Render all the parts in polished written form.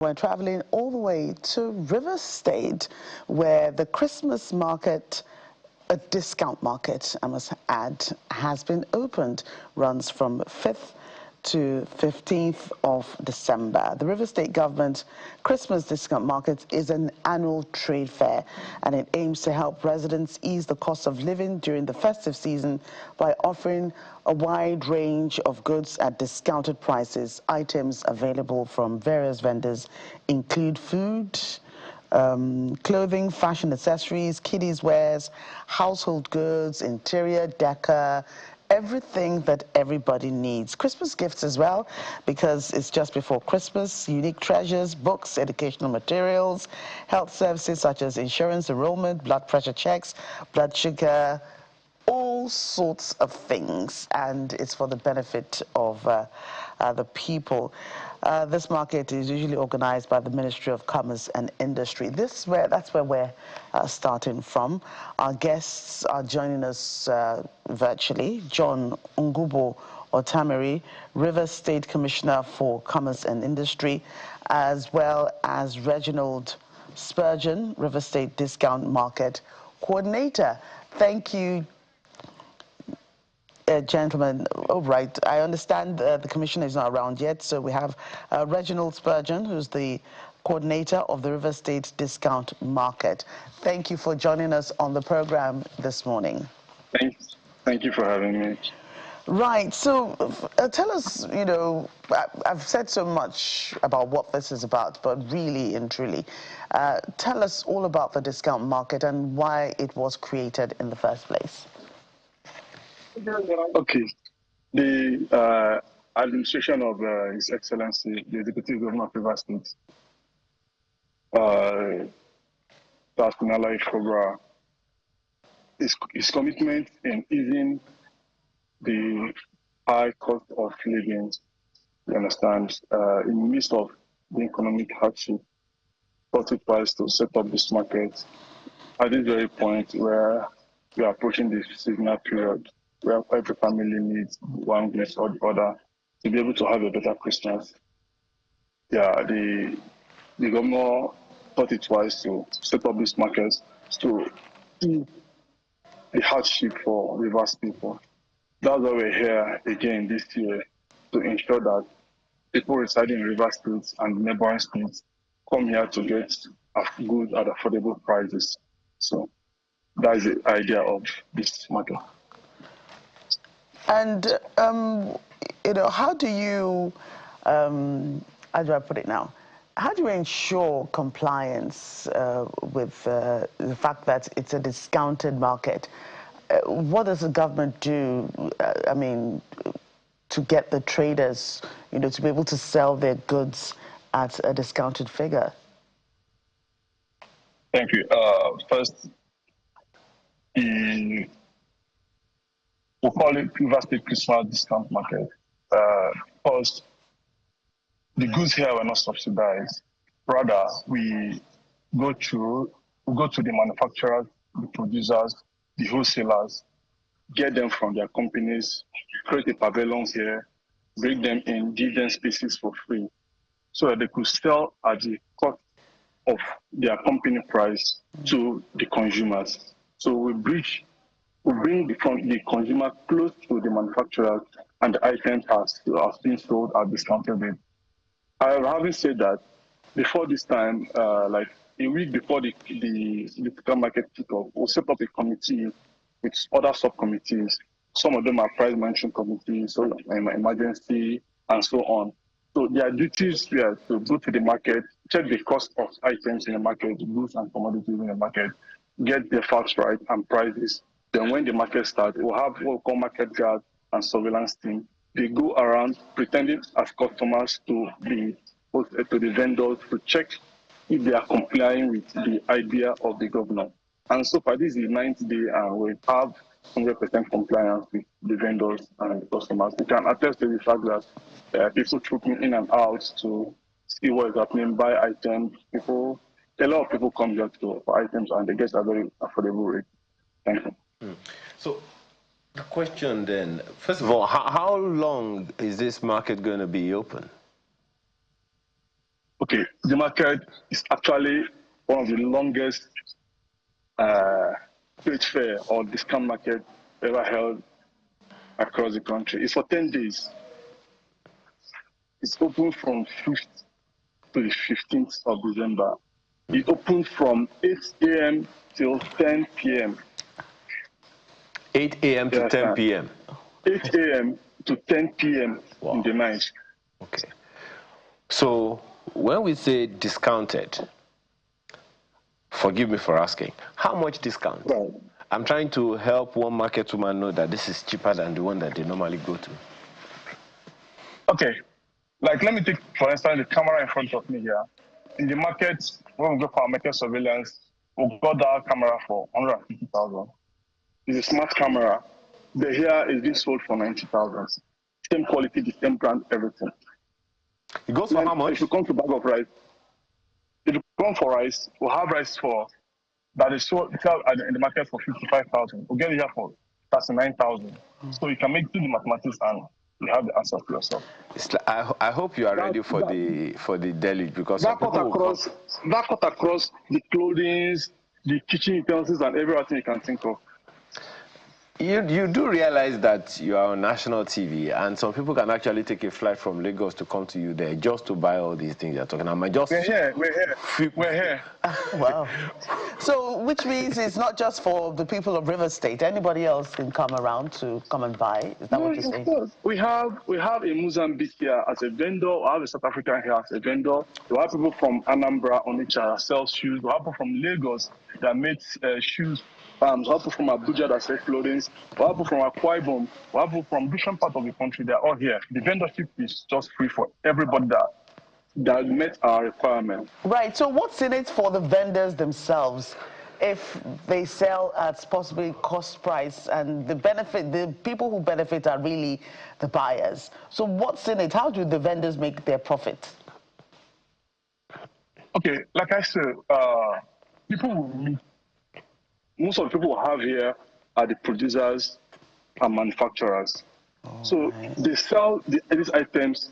We're traveling all the way to River State, where the Christmas market, a discount market, I must add, has been opened, runs from 5th to 15th of December. The River State government Christmas discount market is an annual trade fair, and it aims to help residents ease the cost of living during the festive season by offering a wide range of goods at discounted prices. Items available from various vendors include food, clothing, fashion accessories, kiddies wares, household goods, interior decor, everything that everybody needs. Christmas gifts as well, because it's just before Christmas. Unique treasures, books, educational materials, health services such as insurance enrollment, blood pressure checks, blood sugar, all sorts of things, and it's for the benefit of the people. This market is usually organized by the Ministry of Commerce and Industry. That's where we're starting from. Our guests are joining us virtually. John Ngubo Otamiri, River State Commissioner for Commerce and Industry, as well as Reginald Spurgeon, River State Discount Market Coordinator. Thank you, gentlemen. All right, I understand the commissioner is not around yet, so we have Reginald Spurgeon, who's the coordinator of the River State Discount Market. Thank you for joining us on the program this morning. Thank you for having me. Right, so tell us, I've said so much about what this is about, but really and truly, tell us all about the discount market and why it was created in the first place. Okay. The administration of His Excellency, the Executive Governor of River State, Cobra, his commitment in easing the high cost of living, you understand, in the midst of the economic hardship, thought it wise to set up this market at this very point where we are approaching the seasonal period, where every family needs one place or the other to be able to have a better Christmas. Yeah, the governor thought it wise to set up this market to ease the hardship for Rivers people. That's why we're here again this year, to ensure that people residing in River States and neighboring states come here to get good at affordable prices. So that is the idea of this market. And how do you, how do I put it now? How do you ensure compliance with the fact that it's a discounted market? What does the government do, to get the traders, to be able to sell their goods at a discounted figure? Thank you. First, we call it River State Christmas Discount Market. First, the goods here were not subsidized. Rather, we go to the manufacturers, the producers, the wholesalers, get them from their companies, create a pavilion here, bring them in, give them spaces for free, so that they could sell at the cost of their company price to the consumers. So we bring the consumer close to the manufacturers, and the items are being sold at discounted rate. Having said that, before this time, like a week before the market kickoff, we'll set up a committee with other subcommittees. Some of them are price management committees, so emergency, and so on. So their duties were to go to the market, check the cost of items in the market, goods and commodities in the market, get the facts right and prices. Then when the market starts, we'll have what we call market guard and surveillance team. They go around pretending as customers to the vendors to check if they are complying with the idea of the governor. And so far, this is the 9th day, and we have 100% compliance with the vendors and the customers. We can attest to the fact that people trooping in and out to see what is happening, buy items. A lot of people come here for items, and they get a very affordable rate. Thank you. So the question then, first of all, how long is this market going to be open? Okay, the market is actually one of the longest trade fair or discount market ever held across the country. It's for 10 days. It's open from 5th to the 15th of December. It opened from 8 a.m. till 10 p.m. 8 a.m. to 10 p.m. 8 a.m. to 10 p.m. Wow. in the night. Okay. So when we say discounted, forgive me for asking, how much discount? Right. I'm trying to help one market woman know that this is cheaper than the one that they normally go to. Okay. Like, let me take, for instance, the camera in front of me here. In the market, when we go for our market surveillance, we got that camera for 150,000. It's a smart camera. The here is being sold for 90,000. Same quality, the same brand, everything. It goes for how much? If you come to bag of rice, if you come for rice, we'll have rice for that is sold in the market for 55,000. We'll get it here for 39,000. So you can do the mathematics and you have the answer to yourself. I hope you are ready for the deluge, because that cut across the clothing, the kitchen utensils, and everything you can think of. You do realize that you are on national TV, and some people can actually take a flight from Lagos to come to you there just to buy all these things you're talking about. We're here. Wow. So, which means it's not just for the people of River State. Anybody else can come around to come and buy. Is that what you're saying? Of course. We have a Mozambique here as a vendor. We have a South African here as a vendor. We have people from Anambra, Onitsha that sell shoes. We have people from Lagos that make shoes. We have people from Abuja that sell clothing. We have people from Akwa Ibom. We have people from different parts of the country. They're all here. The vendorship is just free for everybody that met our requirement. Right. So what's in it for the vendors themselves if they sell at possibly cost price, and the people who benefit are really the buyers? So what's in it? How do the vendors make their profit? Okay, like I said, people will meet. Most of the people we have here are the producers and manufacturers. So they sell these items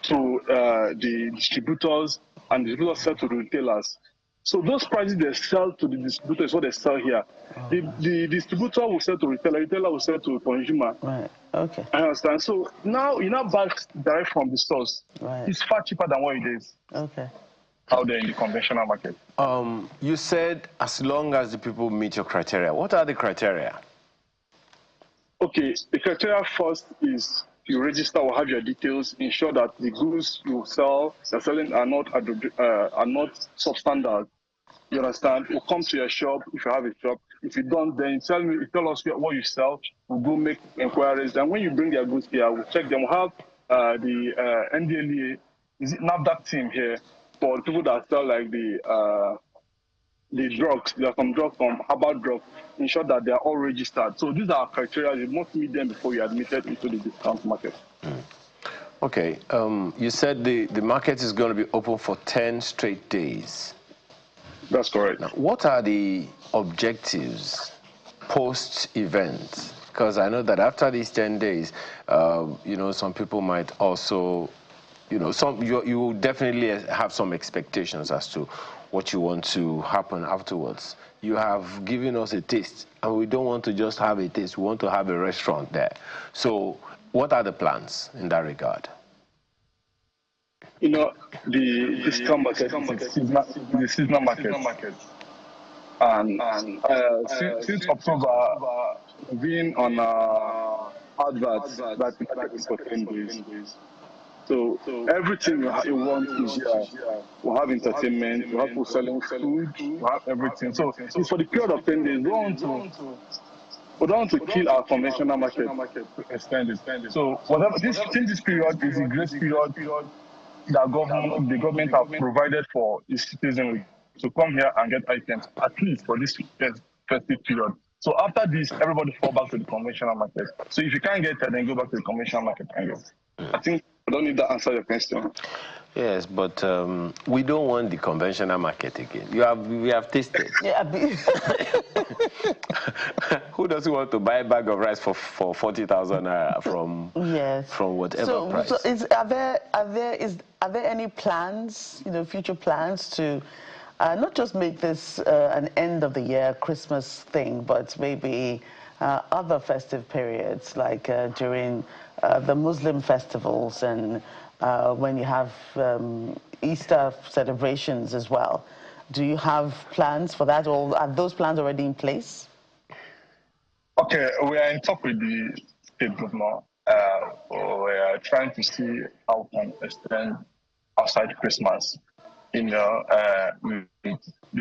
to the distributors, and the distributors sell to the retailers. So those prices they sell to the distributor is what they sell here. The distributor will sell to retailer will sell to consumer. Right. Okay. I understand. So now you buy direct from the stores. Right. It's far cheaper than what it is. Okay. Out there in the conventional market. You said as long as the people meet your criteria. What are the criteria? Okay, the criteria first is you register or have your details, ensure that the goods you're selling are not substandard. You understand? We'll come to your shop if you have a shop. If you don't, then you tell us what you sell. We'll go make inquiries. And when you bring your goods here, we'll check them. We'll have the NDLEA, is it NAFDAC team here, for people that sell like the drugs. There are some drugs, some herbal drugs. Ensure that they are all registered. So these are criteria. You must meet them before you're admitted into the discount market. Okay. You said the market is going to be open for 10 straight days. That's correct. Now, what are the objectives post-event? Because I know that after these 10 days, some people might also, you will definitely have some expectations as to what you want to happen afterwards. You have given us a taste, and we don't want to just have a taste. We want to have a restaurant there. So what are the plans in that regard? The discount market is the seasonal market. And since October, being on adverts that is for 10 days. So everything you want is here. We'll have entertainment, we'll have people selling food, we'll have everything. So it's for the period of 10 days. We don't want to kill our conventional market to extend it. So this period is a grace period that the government have provided for its citizens to come here and get items, at least for this festive period. So after this, everybody fall back to the conventional market. So if you can't get it, then go back to the conventional market and get. I think I don't need to answer your question. Yes, but we don't want the conventional market again. We have tasted. Yeah, Who doesn't want to buy a bag of rice for 40,000 naira yes. from whatever price? So are there any plans, future plans to not just make this an end of the year Christmas thing, but maybe other festive periods like during the Muslim festivals and when you have Easter celebrations as well? Do you have plans for that, or are those plans already in place? Okay, we are in talk with the state governor. We are trying to see how we can extend outside Christmas. The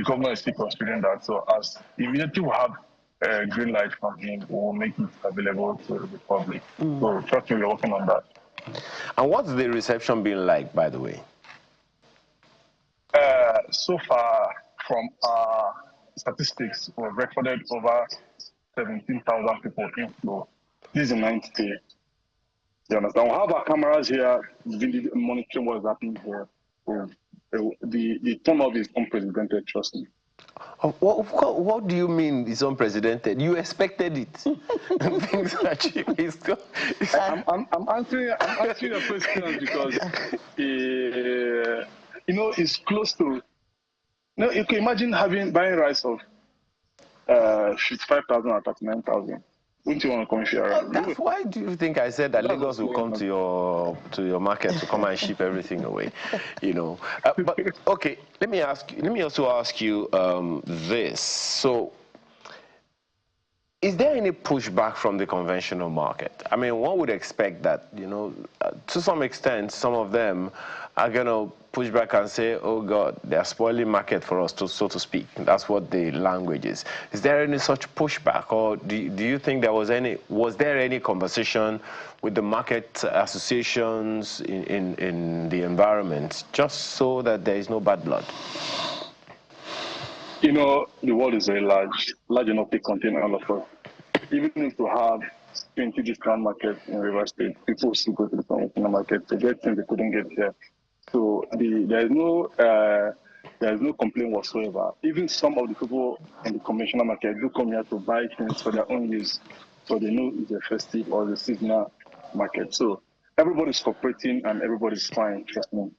governor is still considering that. So as immediately we have a green light from him, we will make it available to the public. So trust me, we're working on that. And what's the reception been like, by the way? So far, from our statistics, we've recorded over 17,000 people inflow. This is the 9th day. You understand? We have our cameras here monitoring what's happening here. The turnout is unprecedented, trust me. What do you mean it's unprecedented? You expected it. Things are cheap. I'm answering your question because it's close to. You can imagine buying rice of 55,000 or 39,000. Wouldn't you want to come here? Why do you think I said that Lagos will come to your market to come and ship everything away? But okay, let me also ask you this. So, is there any pushback from the conventional market? I mean, one would expect that, to some extent, some of them are going to push back and say, oh, God, they're spoiling market for us, so to speak. That's what the language is. Is there any such pushback? Or do you think was there any conversation with the market associations in the environment, just so that there is no bad blood? The world is very large enough to contain all of us. Even if we have 20 discount markets in River State, people still go to the conventional market to get things they couldn't get here. So there is no complaint whatsoever. Even some of the people in the conventional market do come here to buy things for their own use, so they know it's a festive or the seasonal market. So everybody's cooperating and everybody's fine, trust me.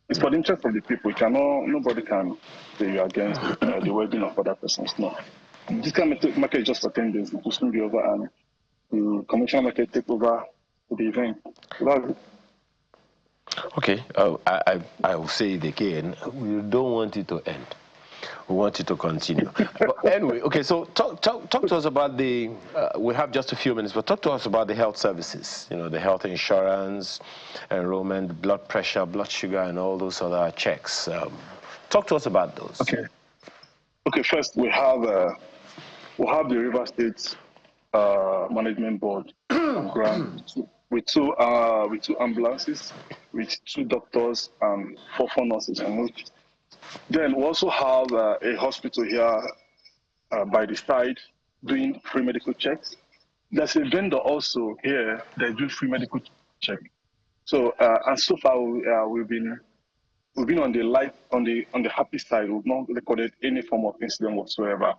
It's for the interest of the people. Nobody can say you're against the well-being of other persons. No. This kind of market is just for 10 days. It will soon be over and the conventional market take over the event. Okay, I will say it again. We don't want it to end. We want it to continue. But anyway, okay, so talk to us about we have just a few minutes, but talk to us about the health services, the health insurance, enrollment, blood pressure, blood sugar, and all those other checks. Talk to us about those. Okay, first we have the River State Management Board on ground with two ambulances, with 2 doctors and 4 nurses. Then we also have a hospital here by the side doing free medical checks. There's a vendor also here that do free medical check. So and so far we've been on the happy side. We've not recorded any form of incident whatsoever.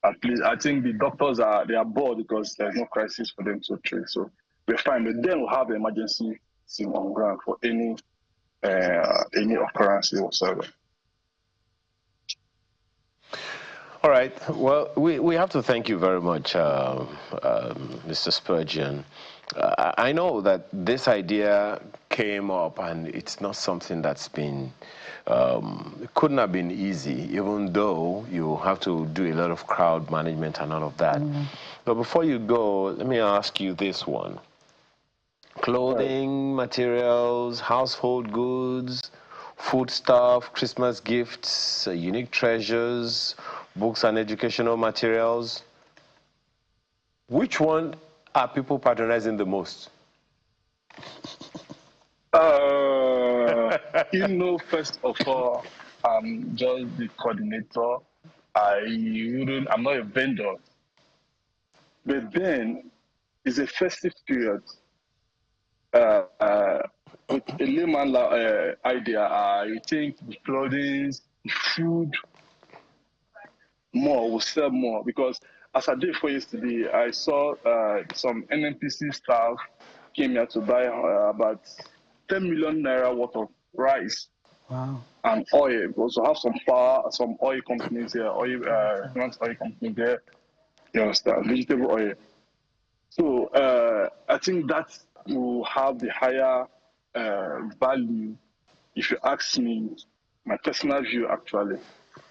At least I think the doctors are bored because there's no crisis for them to treat. So we're fine. But then we'll have an emergency team on ground for any occurrence whatsoever. All right. Well, we have to thank you very much, Mr. Spurgeon. I know that this idea came up, and it's not something that's been, it couldn't have been easy, even though you have to do a lot of crowd management and all of that. But before you go, let me ask you this one. Clothing, materials, household goods, food stuff, Christmas gifts, unique treasures, books and educational materials. Which one are people patronizing the most? First of all, I'm just the coordinator. I'm not a vendor. But then, it's a festive period. with a layman idea, I think the clothing, the food, more will sell more because as I did for yesterday, I saw some NNPC staff came here to buy about 10 million naira worth of rice. Wow. And oil. We also have some oil companies here, not oil companies there. You understand? Vegetable oil. So I think that will have the higher value, if you ask me, my personal view actually.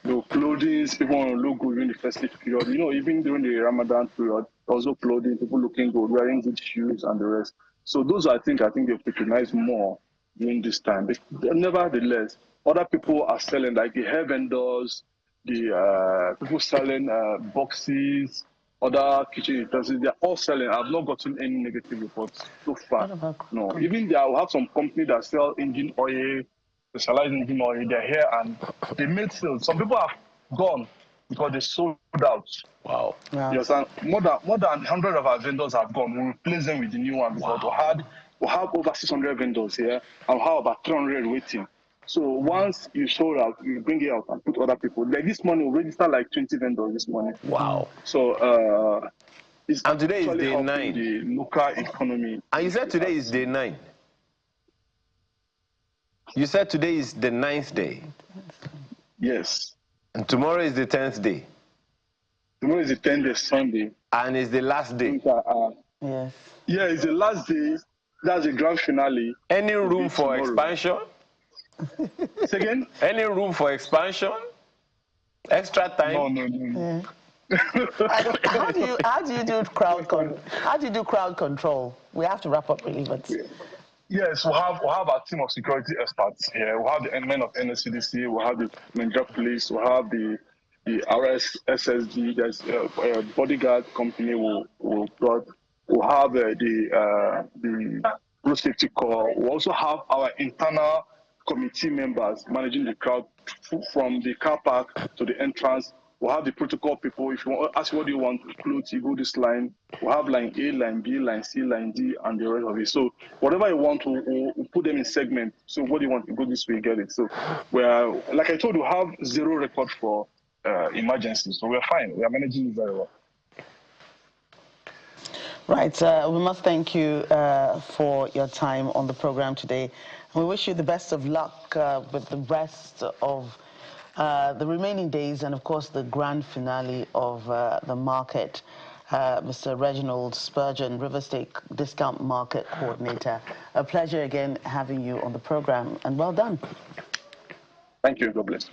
The clothing, people want to look good during the festive period. You know, even during the Ramadan period, also clothing, people looking good, wearing good shoes and the rest. So those I think they patronize more during this time. But nevertheless, other people are selling, like the hair vendors, the people selling boxes, other kitchen utensils. They're all selling. I've not gotten any negative reports so far. No, even there, I will have some company that sell engine oil, specialized engine oil. They're here and they made sales. Some people have gone because they sold out. Wow. Yeah. You understand? More than 100 of our vendors have gone. We replace them with the new one because we have over 600 vendors here and we have about 300 waiting. So once you sold out, you bring it out and put other people. Like this morning, we registered like 20 vendors this morning. Wow. So it's And today is actually day helping 9. the local economy. And you said today is day 9. You said today is the 9th day. Yes. And tomorrow is the 10th day. Tomorrow is the 10th day, Sunday. And it's the last day. Yes. Yeah, it's the last day. That's the grand finale. Any room for expansion? Say again? Any room for expansion? Extra time? No. How do you do crowd control? We have to wrap up really, but Yes, we'll have our team of security experts here. We'll have the men of NSCDC, we'll have the Nigeria Police, we'll have the RSSD, there's a bodyguard company we'll have the road safety corps. We'll also have our internal committee members managing the crowd from the car park to the entrance. We'll have the protocol people. If you want ask what do you want clothes, you go this line. We'll have line A, line B, line C, line D, and the rest of it. So whatever you want, we'll put them in segments. So what do you want to go this way, get it. So we're, like I told you, have zero record for emergencies. So we're fine. We are managing it very well. right. We must thank you for your time on the program today. We wish you the best of luck with the rest of the remaining days and, of course, the grand finale of the market. Mr. Reginald Spurgeon, River State Discount Market Coordinator. A pleasure again having you on the program, and well done. Thank you. God bless.